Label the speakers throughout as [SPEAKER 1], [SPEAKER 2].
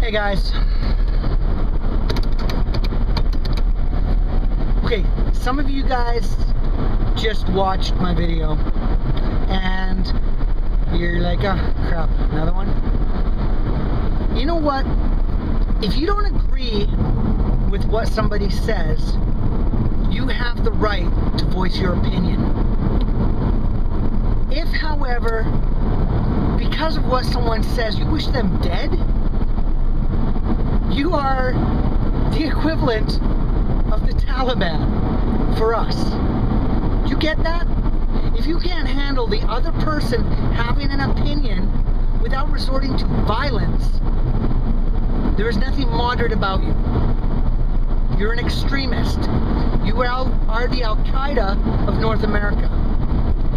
[SPEAKER 1] Hey guys. Okay, some of you guys just watched my video and you're like, oh crap, another one? You know what? If you don't agree with what somebody says, you have the right to voice your opinion. If, however, because of what someone says, you wish them dead, you are the equivalent of the Taliban for us. You get that? If you can't handle the other person having an opinion without resorting to violence, there is nothing moderate about you. You're an extremist. You are the Al-Qaeda of North America.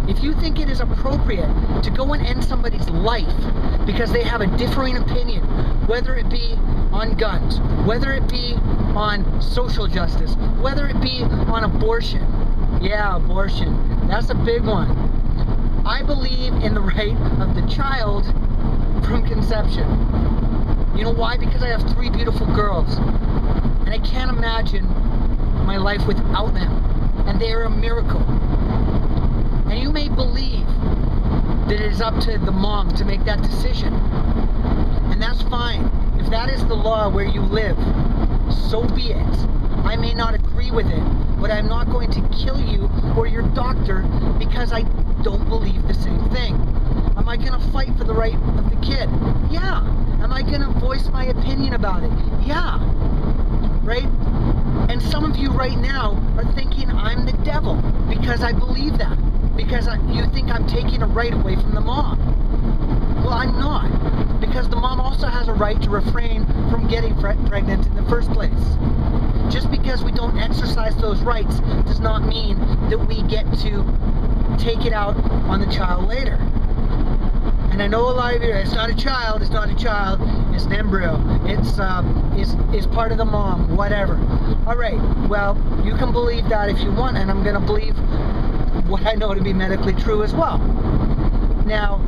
[SPEAKER 1] If you think it is appropriate to go and end somebody's life because they have a differing opinion, whether it be on guns, whether it be on social justice, whether it be on abortion. Yeah, abortion. That's a big one. I believe in the right of the child from conception. You know why? Because I have 3 beautiful girls. And I can't imagine my life without them. And they are a miracle. And you may believe that it is up to the mom to make that decision. And that's fine. If that is the law where you live, so be it. I may not agree with it, but I'm not going to kill you or your doctor because I don't believe the same thing. Am I going to fight for the right of the kid? Yeah. Am I going to voice my opinion about it? Yeah. Right? And some of you right now are thinking I'm the devil because I believe that. Because you think I'm taking a right away from the mom. Well, I'm not. Because the mom also has a right to refrain from getting pregnant in the first place. Just because we don't exercise those rights does not mean that we get to take it out on the child later. And I know a lot of you, it's not a child, it's not a child, it's an embryo, it's part of the mom, whatever. Alright, well, you can believe that if you want, and I'm going to believe what I know to be medically true as well. Now,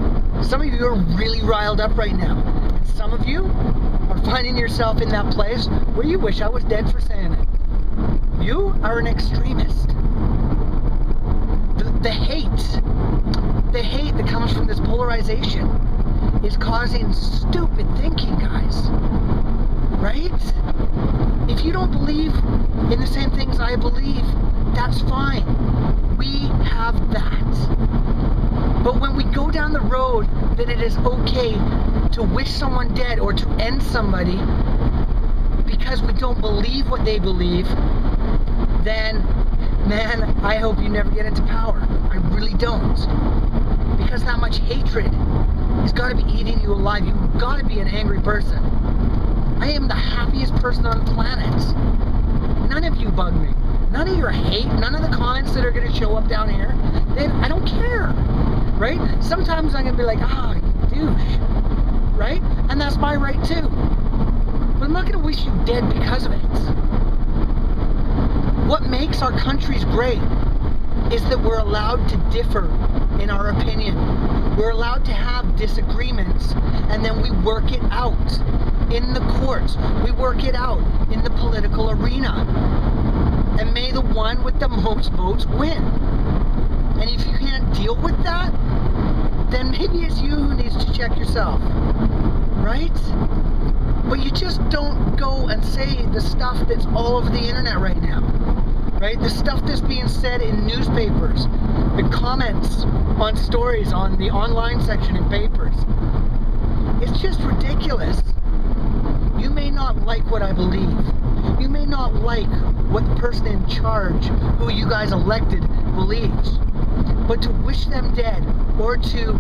[SPEAKER 1] some of you are really riled up right now, and some of you are finding yourself in that place where you wish I was dead for saying it. You are an extremist. The hate that comes from this polarization is causing stupid thinking, guys. Right? If you don't believe in the same things I believe, that's fine. We have that. But when we go down the road that it is okay to wish someone dead or to end somebody because we don't believe what they believe, then, man, I hope you never get into power. I really don't. Because that much hatred has got to be eating you alive. You've got to be an angry person. I am the happiest person on the planet. None of you bug me. None of your hate, none of the comments that are going to show up down here, I don't care. Right? Sometimes I'm going to be like, ah, you douche. Right? And that's my right too. But I'm not going to wish you dead because of it. What makes our countries great is that we're allowed to differ in our opinion. We're allowed to have disagreements, and then we work it out in the courts. We work it out in the political arena. And may the one with the most votes win. And if you can't deal with that, then maybe it's you who needs to check yourself. Right? But you just don't go and say the stuff that's all over the internet right now. Right? The stuff that's being said in newspapers, the comments on stories on the online section in papers. It's just ridiculous. You may not like what I believe. You may not like what the person in charge, who you guys elected, believes. But to wish them dead, or to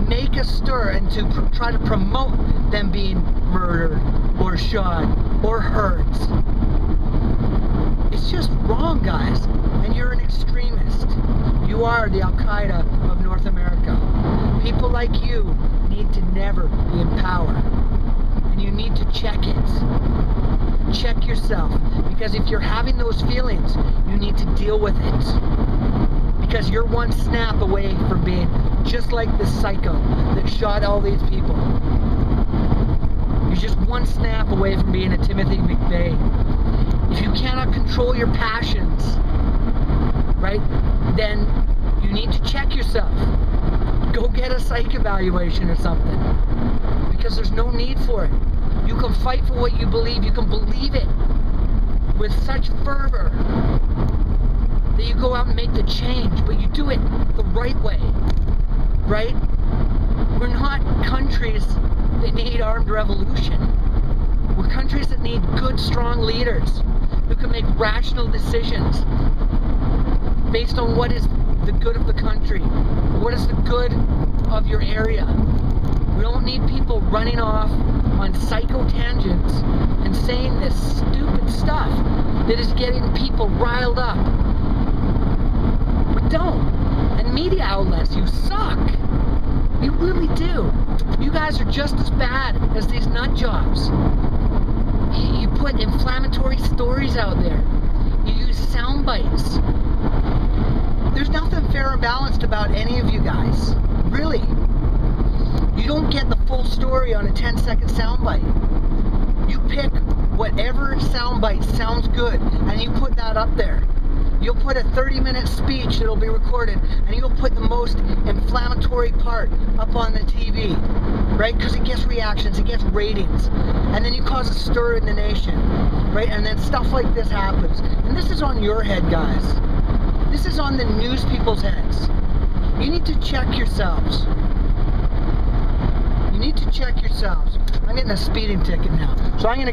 [SPEAKER 1] make a stir and to try to promote them being murdered, or shot, or hurt, it's just wrong, guys. And you're an extremist. You are the Al-Qaeda of North America. People like you need to never be in power. And you need to check it. Check yourself. Because if you're having those feelings, you need to deal with it. Because you're one snap away from being just like this psycho that shot all these people. You're just one snap away from being a Timothy McVeigh. If you cannot control your passions, right, then you need to check yourself. Go get a psych evaluation or something, because there's no need for it. You can fight for what you believe. You can believe it with such fervor that you go out and make the change, but you do it the right way, right? We're not countries that need armed revolution. We're countries that need good, strong leaders who can make rational decisions based on what is the good of the country, what is the good of your area. We don't need people running off on psycho tangents and saying this stupid stuff that is getting people riled up. We don't. And media outlets, you suck. You really do. You guys are just as bad as these nut jobs. You put inflammatory stories out there. You use sound bites. There's nothing fair and balanced about any of you guys. Really. You don't get the full story on a 10-second soundbite. You pick whatever soundbite sounds good and you put that up there. You'll put a 30-minute speech that'll be recorded and you'll put the most inflammatory part up on the TV, right? Because it gets reactions, it gets ratings, and then you cause a stir in the nation, right? And then stuff like this happens. And this is on your head, guys. This is on the news people's heads. You need to check yourselves. You need to check yourselves. I'm getting a speeding ticket now, so I'm going to